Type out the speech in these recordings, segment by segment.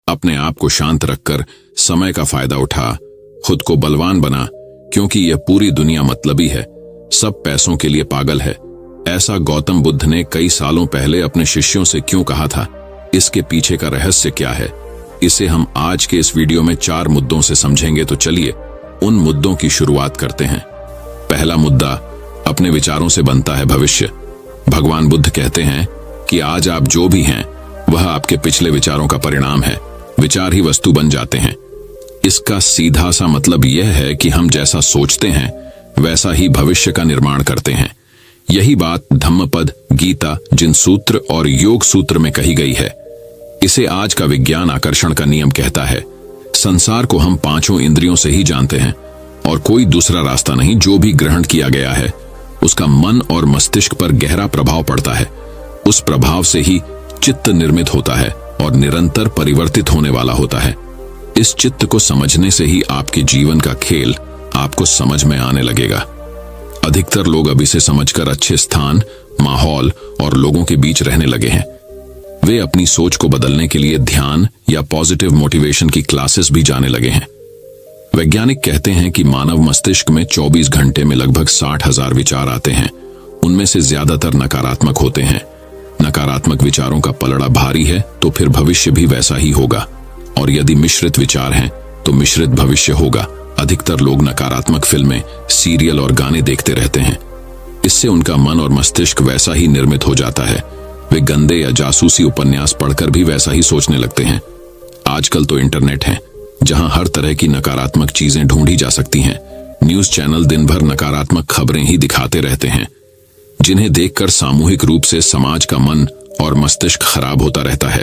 अपने आप को शांत रखकर समय का फायदा उठा, खुद को बलवान बना, क्योंकि यह पूरी दुनिया मतलबी है, सब पैसों के लिए पागल है। ऐसा गौतम बुद्ध ने कई सालों पहले अपने शिष्यों से क्यों कहा था? इसके पीछे का रहस्य क्या है? इसे हम आज के इस वीडियो में 4 मुद्दों से समझेंगे। तो चलिए उन मुद्दों की शुरुआत करते हैं। पहला मुद्दा, अपने विचारों से बनता है भविष्य। भगवान बुद्ध कहते हैं कि आज आप जो भी हैं वह आपके पिछले विचारों का परिणाम है। विचार ही वस्तु बन जाते हैं। इसका सीधा सा मतलब यह है कि हम जैसा सोचते हैं वैसा ही भविष्य का निर्माण करते हैं। यही बात धम्मपद, गीता, जिन सूत्र और योग सूत्र में कही गई है। इसे आज का विज्ञान आकर्षण का नियम कहता है। संसार को हम 5 इंद्रियों से ही जानते हैं और कोई दूसरा रास्ता नहीं। जो भी ग्रहण किया गया है उसका मन और मस्तिष्क पर गहरा प्रभाव पड़ता है। उस प्रभाव से ही चित्त निर्मित होता है और निरंतर परिवर्तित होने वाला होता है। इस चित्त को समझने से ही आपके जीवन का खेल आपको समझ में आने लगेगा। अधिकतर लोग अब इसे समझकर अच्छे स्थान, माहौल और लोगों के बीच रहने लगे हैं। वे अपनी सोच को बदलने के लिए ध्यान या पॉजिटिव मोटिवेशन की क्लासेस भी जाने लगे हैं। वैज्ञानिक कहते हैं कि मानव मस्तिष्क में 24 घंटे में लगभग 60,000 विचार आते हैं। उनमें से ज्यादातर नकारात्मक होते हैं। नकारात्मक विचारों का पलड़ा भारी है तो फिर भविष्य भी वैसा ही होगा, और यदि मिश्रित विचार हैं तो मिश्रित भविष्य होगा। अधिकतर लोग नकारात्मक फिल्में, सीरियल और गाने देखते रहते हैं। इससे उनका मन और मस्तिष्क वैसा ही निर्मित हो जाता है। वे गंदे या जासूसी उपन्यास पढ़कर भी वैसा ही सोचने लगते हैं। आजकल तो इंटरनेट है जहां हर तरह की नकारात्मक चीजें ढूंढी जा सकती हैं। न्यूज चैनल दिन भर नकारात्मक खबरें ही दिखाते रहते हैं, जिन्हें देखकर सामूहिक रूप से समाज का मन और मस्तिष्क खराब होता रहता है।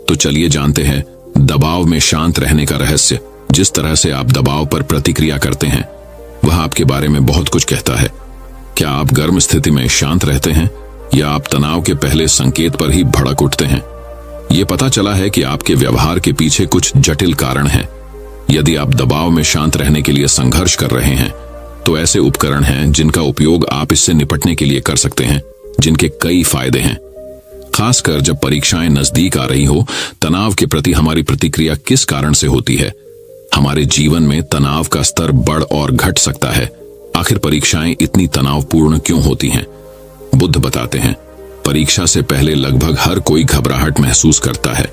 तो चलिए जानते हैं दबाव में शांत रहने का रहस्य। जिस तरह से आप दबाव पर प्रतिक्रिया करते हैं वह आपके बारे में बहुत कुछ कहता है। क्या आप गर्म स्थिति में शांत रहते हैं या आप तनाव के पहले संकेत पर ही भड़क उठते हैं? ये पता चला है कि आपके व्यवहार के पीछे कुछ जटिल कारण हैं। यदि आप दबाव में शांत रहने के लिए संघर्ष कर रहे हैं तो ऐसे उपकरण हैं जिनका उपयोग आप इससे निपटने के लिए कर सकते हैं, जिनके कई फायदे हैं। खासकर जब परीक्षाएं नजदीक आ रही हो, तनाव के प्रति हमारी प्रतिक्रिया किस कारण से होती है? हमारे जीवन में तनाव का स्तर बढ़ और घट सकता है। आखिर परीक्षाएं इतनी तनावपूर्ण क्यों होती हैं? बुद्ध बताते हैं, परीक्षा से पहले लगभग हर कोई घबराहट महसूस करता है।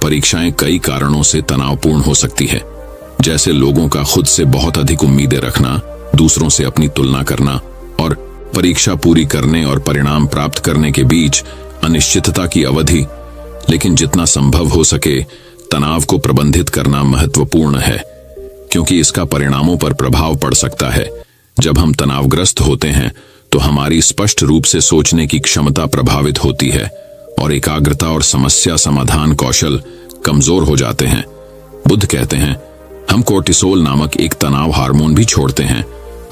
परीक्षाएं कई कारणों से तनावपूर्ण हो सकती है, जैसे लोगों का खुद से बहुत अधिक उम्मीदें रखना, दूसरों से अपनी तुलना करना और परीक्षा पूरी करने और परिणाम प्राप्त करने के बीच अनिश्चितता की अवधि। लेकिन जितना संभव हो सके तनाव को प्रबंधित करना महत्वपूर्ण है, क्योंकि इसका परिणामों पर प्रभाव पड़ सकता है। जब हम तनावग्रस्त होते हैं तो हमारी स्पष्ट रूप से सोचने की क्षमता प्रभावित होती है और एकाग्रता और समस्या समाधान कौशल कमजोर हो जाते हैं। बुद्ध कहते हैं, हम कोर्टिसोल नामक एक तनाव हार्मोन भी छोड़ते हैं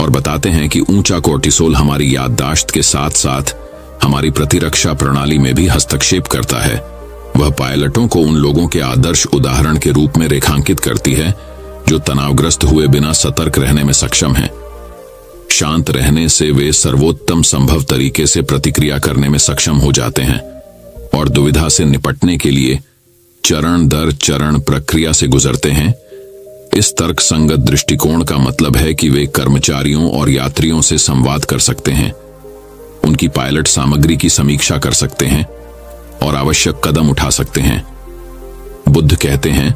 और बताते हैं कि ऊंचा कोर्टिसोल हमारी याददाश्त के साथ साथ हमारी प्रतिरक्षा प्रणाली में भी हस्तक्षेप करता है। वह पायलटों को उन लोगों के आदर्श उदाहरण के रूप में रेखांकित करती है जो तनावग्रस्त हुए बिना सतर्क रहने में सक्षम हैं। शांत रहने से वे सर्वोत्तम संभव तरीके से प्रतिक्रिया करने में सक्षम हो जाते हैं और दुविधा से निपटने के लिए चरण दर चरण प्रक्रिया से गुजरते हैं। इस तर्क संगत दृष्टिकोण का मतलब है कि वे कर्मचारियों और यात्रियों से संवाद कर सकते हैं, उनकी पायलट सामग्री की समीक्षा कर सकते हैं और आवश्यक कदम उठा सकते हैं। बुद्ध कहते हैं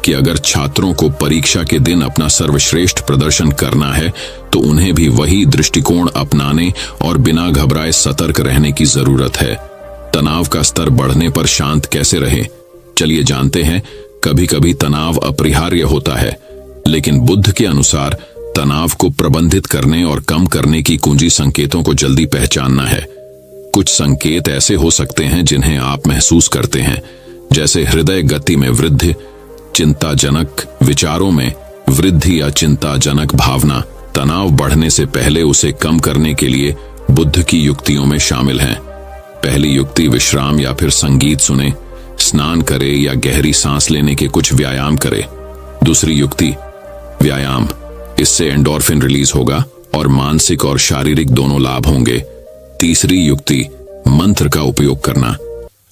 कि अगर छात्रों को परीक्षा के दिन अपना सर्वश्रेष्ठ प्रदर्शन करना है तो उन्हें भी वही दृष्टिकोण अपनाने और बिना घबराए सतर्क रहने की जरूरत है। तनाव का स्तर बढ़ने पर शांत कैसे रहे? चलिए जानते हैं। कभी कभी तनाव अपरिहार्य होता है, लेकिन बुद्ध के अनुसार तनाव को प्रबंधित करने और कम करने की कुंजी संकेतों को जल्दी पहचानना है। कुछ संकेत ऐसे हो सकते हैं जिन्हें आप महसूस करते हैं, जैसे हृदय गति में वृद्धि, चिंताजनक विचारों में वृद्धि या चिंताजनक भावना। तनाव बढ़ने से पहले उसे कम करने के लिए बुद्ध की युक्तियों में शामिल हैं। पहली युक्ति, विश्राम या फिर संगीत सुने, स्नान करे या गहरी सांस लेने के कुछ व्यायाम करे। दूसरी युक्ति, व्यायाम, इससे एंडोर्फिन रिलीज होगा और मानसिक और शारीरिक दोनों लाभ होंगे। तीसरी युक्ति, मंत्र का उपयोग करना,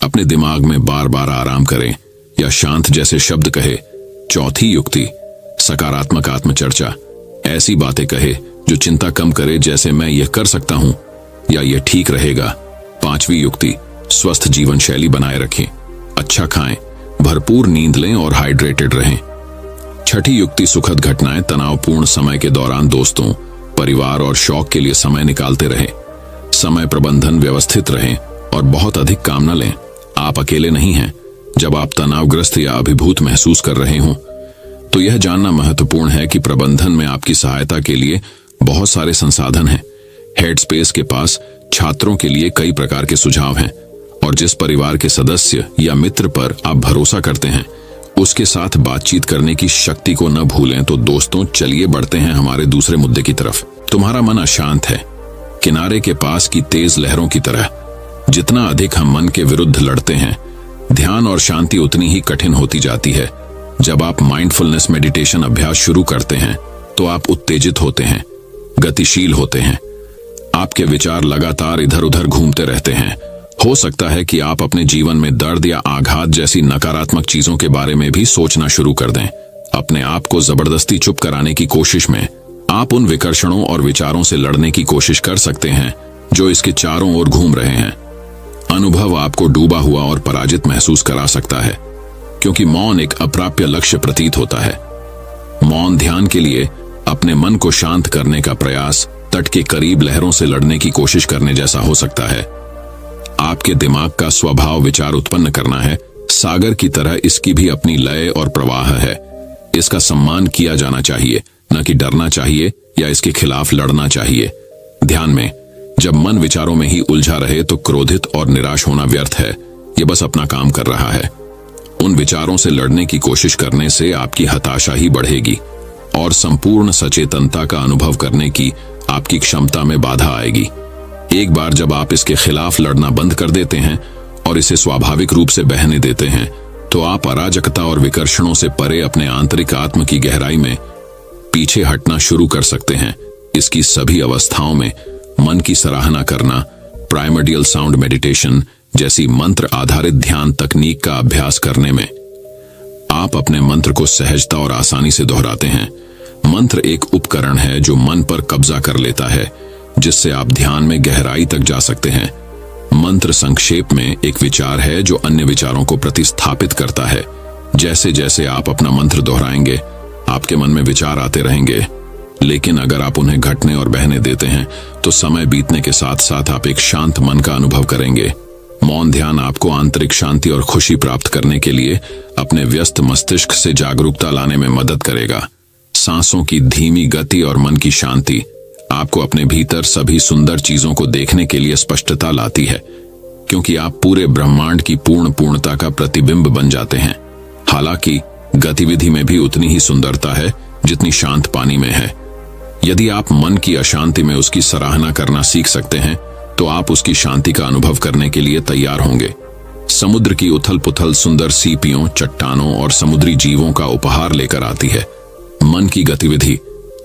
अपने दिमाग में बार बार आराम करें, या शांत जैसे शब्द कहे। चौथी युक्ति, सकारात्मक आत्मचर्चा। ऐसी बातें कहे जो चिंता कम करे, जैसे मैं यह कर सकता हूं या यह ठीक रहेगा। पांचवी युक्ति, स्वस्थ जीवन शैली बनाए रखें। अच्छा खाएं, भरपूर नींद लें और हाइड्रेटेड रहें। छठी युक्ति, सुखद घटनाएं। तनावपूर्ण समय के दौरान दोस्तों, परिवार और शौक के लिए समय निकालते रहें। समय प्रबंधन व्यवस्थित रहें और बहुत अधिक काम न लें। आप अकेले नहीं हैं। जब आप तनावग्रस्त या अभिभूत महसूस कर रहे हों तो यह जानना महत्वपूर्ण है कि प्रबंधन में आपकी सहायता के लिए बहुत सारे संसाधन हैं। हेडस्पेस के पास छात्रों के लिए कई प्रकार के सुझाव हैं, और जिस परिवार के सदस्य या मित्र पर आप भरोसा करते हैं उसके साथ बातचीत करने की शक्ति को न भूलें। तो दोस्तों, चलिए बढ़ते हैं हमारे दूसरे मुद्दे की तरफ। तुम्हारा मन अशांत है, किनारे के पास की तेज लहरों की तरह। जितना अधिक हम मन के विरुद्ध लड़ते हैं, ध्यान और शांति उतनी ही कठिन होती जाती है। जब आप माइंडफुलनेस मेडिटेशन अभ्यास शुरू करते हैं तो आप उत्तेजित होते हैं, गतिशील होते हैं। आपके विचार लगातार इधर उधर घूमते रहते हैं। हो सकता है कि आप अपने जीवन में दर्द या आघात जैसी नकारात्मक चीजों के बारे में भी सोचना शुरू कर दें। अपने आप को जबरदस्ती चुप कराने की कोशिश में आप उन विकर्षणों और विचारों से लड़ने की कोशिश कर सकते हैं जो इसके चारों ओर घूम रहे हैं। अनुभव आपको डूबा हुआ और पराजित महसूस करा सकता है, क्योंकि मौन एक अप्राप्य लक्ष्य प्रतीत होता है। मौन ध्यान के लिए अपने मन को शांत करने का प्रयास तट के करीब लहरों से लड़ने की कोशिश करने जैसा हो सकता है। आपके दिमाग का स्वभाव विचार उत्पन्न करना है। सागर की तरह इसकी भी अपनी लय और प्रवाह है। इसका सम्मान किया जाना चाहिए, न कि डरना चाहिए या इसके खिलाफ लड़ना चाहिए। ध्यान में जब मन विचारों में ही उलझा रहे तो क्रोधित और निराश होना व्यर्थ है। ये बस अपना काम कर रहा है। उन विचारों से लड़ने की कोशिश करने से आपकी हताशा ही बढ़ेगी और संपूर्ण सचेतनता का अनुभव करने की आपकी क्षमता में बाधा आएगी। एक बार जब आप इसके खिलाफ लड़ना बंद कर देते हैं और इसे स्वाभाविक रूप से बहने देते हैं, तो आप अराजकता और विकर्षणों से परे अपने आंतरिक आत्म की गहराई में पीछे हटना शुरू कर सकते हैं। इसकी सभी अवस्थाओं में मन की सराहना करना, प्राइमर्डियल साउंड मेडिटेशन जैसी मंत्र आधारित ध्यान तकनीक का अभ्यास करने में आप अपने मंत्र को सहजता और आसानी से दोहराते हैं। मंत्र एक उपकरण है जो मन पर कब्जा कर लेता है, जिससे आप ध्यान में गहराई तक जा सकते हैं। मंत्र संक्षेप में एक विचार है जो अन्य विचारों को प्रतिस्थापित करता है। जैसे जैसे आप अपना मंत्र दोहराएंगे, आपके मन में विचार आते रहेंगे, लेकिन अगर आप उन्हें घटने और बहने देते हैं तो समय बीतने के साथ साथ आप एक शांत मन का अनुभव करेंगे। मौन ध्यान आपको आंतरिक शांति और खुशी प्राप्त करने के लिए अपने व्यस्त मस्तिष्क से जागरूकता लाने में मदद करेगा। सांसों की धीमी गति और मन की शांति आपको अपने भीतर सभी सुंदर चीजों को देखने के लिए स्पष्टता लाती है, क्योंकि आप पूरे ब्रह्मांड की पूर्णता का प्रतिबिंब बन जाते हैं। हालांकि गतिविधि में भी उतनी ही सुंदरता है जितनी शांत पानी में है। यदि आप मन की अशांति में उसकी सराहना करना सीख सकते हैं तो आप उसकी शांति का अनुभव करने के लिए तैयार होंगे। समुद्र की उथल पुथल सुंदर सीपियों, चट्टानों और समुद्री जीवों का उपहार लेकर आती है। मन की गतिविधि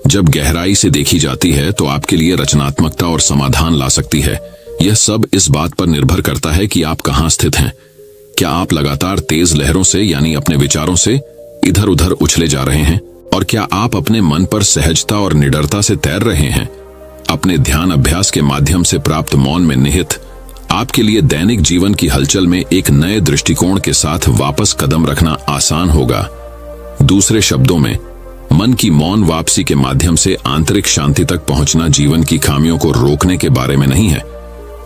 जब गहराई से देखी जाती है तो आपके लिए रचनात्मकता और समाधान ला सकती है। यह सब इस बात पर निर्भर करता है कि आप कहां स्थित हैं। क्या आप लगातार तेज लहरों से यानी अपने विचारों से इधर उधर उछले जा रहे हैं, और क्या आप अपने मन पर सहजता और निडरता से तैर रहे हैं? अपने ध्यान अभ्यास के माध्यम से प्राप्त मौन में निहित आपके लिए दैनिक जीवन की हलचल में एक नए दृष्टिकोण के साथ वापस कदम रखना आसान होगा। दूसरे शब्दों में, मन की मौन वापसी के माध्यम से आंतरिक शांति तक पहुंचना जीवन की खामियों को रोकने के बारे में नहीं है,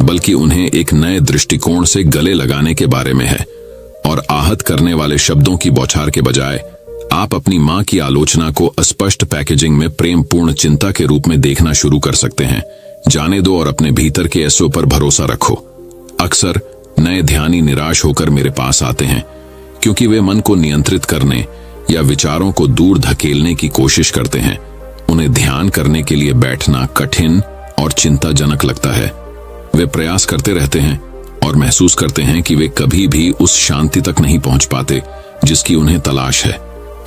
बल्कि उन्हें एक नए दृष्टिकोण से गले लगाने के बारे में है। और आहत करने वाले शब्दों की बौछार के बजाय आप अपनी मां की आलोचना को अस्पष्ट पैकेजिंग में प्रेमपूर्ण चिंता के रूप में देखना शुरू कर सकते हैं। जाने दो और अपने भीतर के एसओ पर भरोसा रखो। अक्सर नए ध्यानी निराश होकर मेरे पास आते हैं क्योंकि वे मन को नियंत्रित करने या विचारों को दूर धकेलने की कोशिश करते हैं। उन्हें ध्यान करने के लिए बैठना कठिन और चिंताजनक लगता है। वे प्रयास करते रहते हैं और महसूस करते हैं कि वे कभी भी उस शांति तक नहीं पहुंच पाते जिसकी उन्हें तलाश है।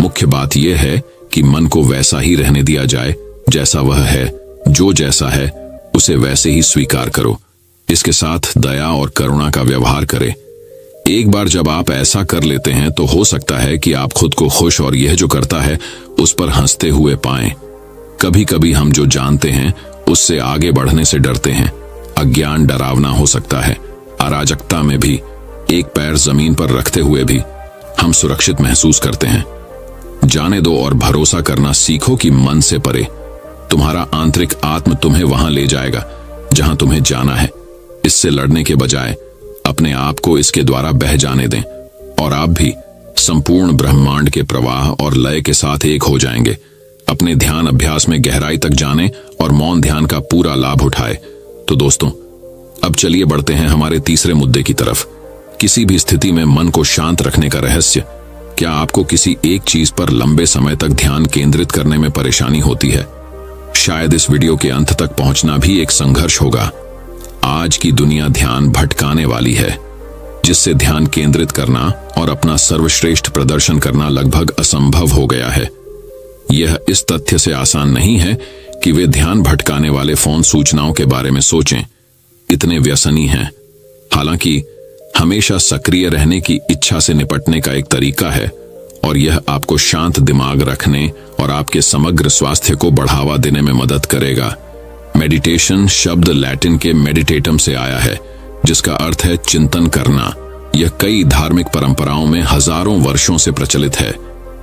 मुख्य बात यह है कि मन को वैसा ही रहने दिया जाए जैसा वह है। जो जैसा है उसे वैसे ही स्वीकार करो। इसके साथ दया और करुणा का व्यवहार करें। एक बार जब आप ऐसा कर लेते हैं तो हो सकता है कि आप खुद को खुश और यह जो करता है उस पर हंसते हुए पाएं। कभी कभी हम जो जानते हैं उससे आगे बढ़ने से डरते हैं। अज्ञान डरावना हो सकता है। अराजकता में भी एक पैर जमीन पर रखते हुए भी हम सुरक्षित महसूस करते हैं। जाने दो और भरोसा करना सीखो कि मन से परे तुम्हारा आंतरिक आत्म तुम्हें वहां ले जाएगा जहां तुम्हें जाना है। इससे लड़ने के बजाय अपने आप को इसके द्वारा बह जाने दें और आप भी संपूर्ण ब्रह्मांड के प्रवाह और लय के साथ एक हो जाएंगे। अपने ध्यान अभ्यास में गहराई तक जाने और मौन ध्यान का पूरा लाभ उठाए। तो दोस्तों, अब चलिए बढ़ते हैं हमारे तीसरे मुद्दे की तरफ। किसी भी स्थिति में मन को शांत रखने का रहस्य। क्या आपको किसी एक चीज पर लंबे समय तक ध्यान केंद्रित करने में परेशानी होती है? शायद इस वीडियो के अंत तक पहुंचना भी एक संघर्ष होगा। आज की दुनिया ध्यान भटकाने वाली है, जिससे ध्यान केंद्रित करना और अपना सर्वश्रेष्ठ प्रदर्शन करना लगभग असंभव हो गया है। यह इस तथ्य से आसान नहीं है कि वे ध्यान भटकाने वाले फोन सूचनाओं के बारे में सोचें, इतने व्यसनी हैं। हालांकि हमेशा सक्रिय रहने की इच्छा से निपटने का एक तरीका है और यह आपको शांत दिमाग रखने और आपके समग्र स्वास्थ्य को बढ़ावा देने में मदद करेगा। मेडिटेशन शब्द लैटिन के मेडिटेटम से आया है, जिसका अर्थ है चिंतन करना। यह कई धार्मिक परंपराओं में हजारों वर्षों से प्रचलित है।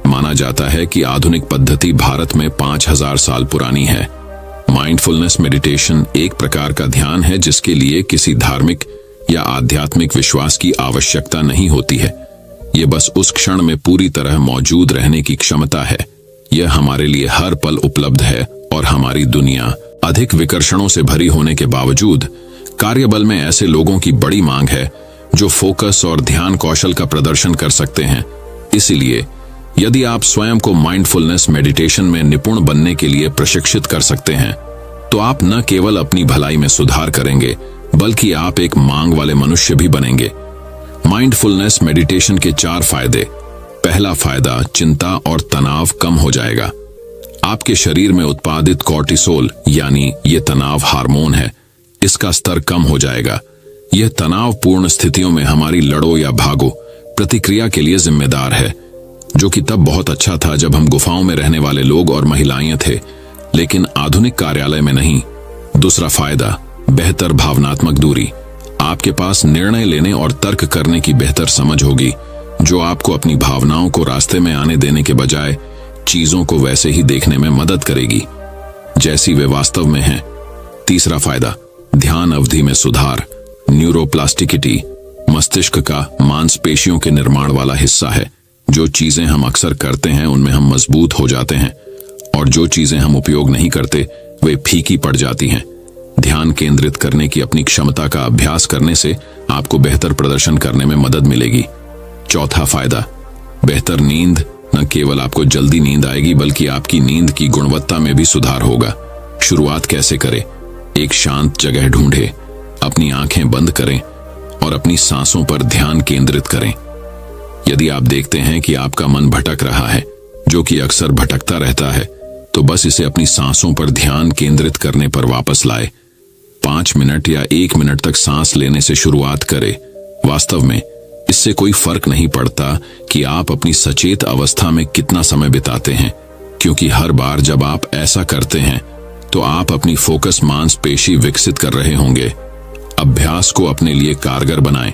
माना जाता है कि आधुनिक पद्धति भारत में 5000 साल पुरानी है। माइंडफुलनेस मेडिटेशन एक प्रकार का ध्यान है जिसके लिए किसी धार्मिक या आध्यात्मिक विश्वास की आवश्यकता नहीं होती है। यह बस उस क्षण में पूरी तरह मौजूद रहने की क्षमता है। यह हमारे लिए हर पल उपलब्ध है और हमारी दुनिया अधिक विकर्षणों से भरी होने के बावजूद कार्यबल में ऐसे लोगों की बड़ी मांग है जो फोकस और ध्यान कौशल का प्रदर्शन कर सकते हैं। इसीलिए यदि आप स्वयं को माइंडफुलनेस मेडिटेशन में निपुण बनने के लिए प्रशिक्षित कर सकते हैं, तो आप न केवल अपनी भलाई में सुधार करेंगे, बल्कि आप एक मांग वाले मनुष्य भी बनेंगे। माइंडफुलनेस मेडिटेशन के 4 फायदे। पहला फायदा, चिंता और तनाव कम हो जाएगा। आपके शरीर में उत्पादित कॉर्टिसोल यानी ये तनाव हार्मोन है, इसका स्तर कम हो जाएगा। यह तनावपूर्ण स्थितियों में हमारी लड़ो या भागो प्रतिक्रिया के लिए जिम्मेदार है, जो कि तब बहुत अच्छा था जब हम गुफाओं में रहने वाले लोग और महिलाएं थे, लेकिन आधुनिक कार्यालय में नहीं। दूसरा फायदा, बेहतर भावनात्मक दूरी। आपके पास निर्णय लेने और तर्क करने की बेहतर समझ होगी, जो आपको अपनी भावनाओं को रास्ते में आने देने के बजाय चीजों को वैसे ही देखने में मदद करेगी जैसी वे वास्तव में हैं। तीसरा फायदा, ध्यान अवधि में सुधार। न्यूरोप्लास्टिसिटी मस्तिष्क का मांसपेशियों के निर्माण वाला हिस्सा है। जो चीजें हम अक्सर करते हैं उनमें हम मजबूत हो जाते हैं और जो चीजें हम उपयोग नहीं करते वे फीकी पड़ जाती हैं। ध्यान केंद्रित करने की अपनी क्षमता का अभ्यास करने से आपको बेहतर प्रदर्शन करने में मदद मिलेगी। चौथा फायदा, बेहतर नींद। न केवल आपको जल्दी नींद आएगी, बल्कि आपकी नींद की गुणवत्ता में भी सुधार होगा। शुरुआत कैसे करें? एक शांत जगह ढूंढें, अपनी आंखें बंद करें और अपनी सांसों पर ध्यान केंद्रित करें। यदि आप देखते हैं कि आपका मन भटक रहा है, जो कि अक्सर भटकता रहता है, तो बस इसे अपनी सांसों पर ध्यान केंद्रित करने पर वापस लाए। 5 मिनट या 1 मिनट तक सांस लेने से शुरुआत करें। वास्तव में इससे कोई फर्क नहीं पड़ता कि आप अपनी सचेत अवस्था में कितना समय बिताते हैं, क्योंकि हर बार जब आप ऐसा करते हैं तो आप अपनी फोकस मांसपेशी विकसित कर रहे होंगे। अभ्यास को अपने लिए कारगर बनाएं।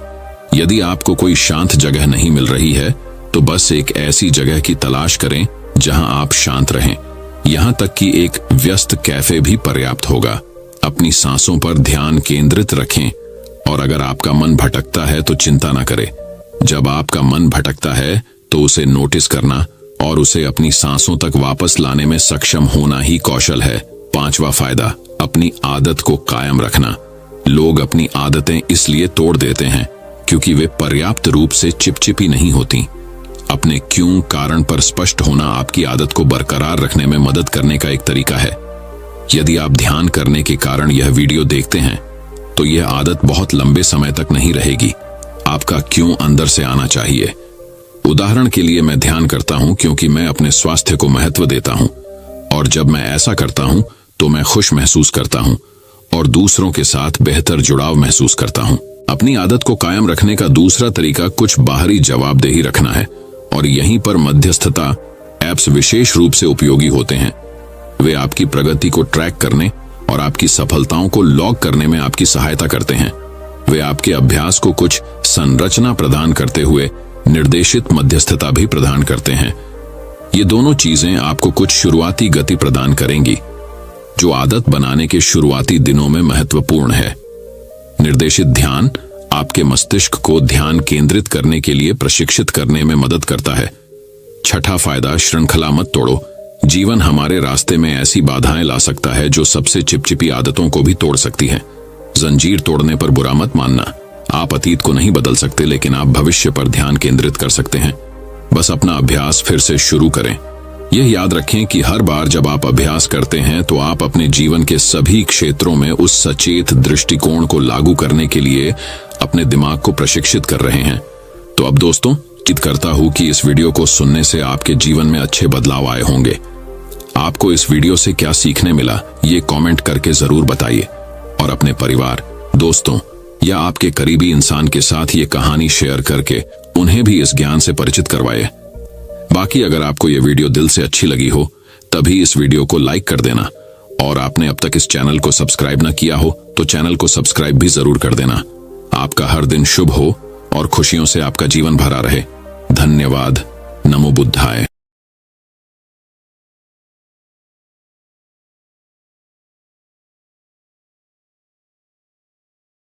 यदि आपको कोई शांत जगह नहीं मिल रही है, तो बस एक ऐसी जगह की तलाश करें जहां आप शांत रहें। यहां तक कि एक व्यस्त कैफे भी पर्याप्त होगा। अपनी सांसों पर ध्यान केंद्रित रखें और अगर आपका मन भटकता है तो चिंता न करें। जब आपका मन भटकता है तो उसे नोटिस करना और उसे अपनी सांसों तक वापस लाने में सक्षम होना ही कौशल है। 5वां फायदा, अपनी आदत को कायम रखना। लोग अपनी आदतें इसलिए तोड़ देते हैं क्योंकि वे पर्याप्त रूप से चिपचिपी नहीं होती। अपने क्यों कारण पर स्पष्ट होना आपकी आदत को बरकरार रखने में मदद करने का एक तरीका है। यदि आप ध्यान करने के कारण यह वीडियो देखते हैं, तो यह आदत बहुत लंबे समय तक नहीं रहेगी। आपका क्यों अंदर से आना चाहिए। उदाहरण के लिए, मैं ध्यान करता हूं क्योंकि मैं अपने स्वास्थ्य को महत्व देता हूं, और जब मैं ऐसा करता हूं तो मैं खुश महसूस करता हूं और दूसरों के साथ बेहतर जुड़ाव महसूस करता हूं। अपनी आदत को कायम रखने का दूसरा तरीका कुछ बाहरी जवाबदेही रखना है, और यहीं पर मध्यस्थता ऐप्स विशेष रूप से उपयोगी होते हैं। वे आपकी प्रगति को ट्रैक करने और आपकी सफलताओं को लॉग करने में आपकी सहायता करते हैं। वे आपके अभ्यास को कुछ संरचना प्रदान करते हुए निर्देशित मध्यस्थता भी प्रदान करते हैं। ये दोनों चीजें आपको कुछ शुरुआती गति प्रदान करेंगी, जो आदत बनाने के शुरुआती दिनों में महत्वपूर्ण है। निर्देशित ध्यान आपके मस्तिष्क को ध्यान केंद्रित करने के लिए प्रशिक्षित करने में मदद करता है। छठा फायदा, श्रृंखला मत तोड़ो। जीवन हमारे रास्ते में ऐसी बाधाएं ला सकता है जो सबसे चिपचिपी आदतों को भी तोड़ सकती है। जंजीर तोड़ने पर बुरा मत मानना। आप अतीत को नहीं बदल सकते, लेकिन आप भविष्य पर ध्यान केंद्रित कर सकते हैं। बस अपना अभ्यास फिर से शुरू करें। यह याद रखें कि हर बार जब आप अभ्यास करते हैं तो आप अपने जीवन के सभी क्षेत्रों में उस सचेत दृष्टिकोण को लागू करने के लिए अपने दिमाग को प्रशिक्षित कर रहे हैं। तो अब दोस्तों, उम्मीद करता हूं कि इस वीडियो को सुनने से आपके जीवन में अच्छे बदलाव आए होंगे। आपको इस वीडियो से क्या सीखने मिला, ये कमेंट करके जरूर बताइए, और अपने परिवार, दोस्तों या आपके करीबी इंसान के साथ ये कहानी शेयर करके उन्हें भी इस ज्ञान से परिचित करवाइए। बाकी अगर आपको ये वीडियो दिल से अच्छी लगी हो तभी इस वीडियो को लाइक कर देना, और आपने अब तक इस चैनल को सब्सक्राइब ना किया हो तो चैनल को सब्सक्राइब भी जरूर कर देना। आपका हर दिन शुभ हो और खुशियों से आपका जीवन भरा रहे। धन्यवाद। नमो बुद्धाय।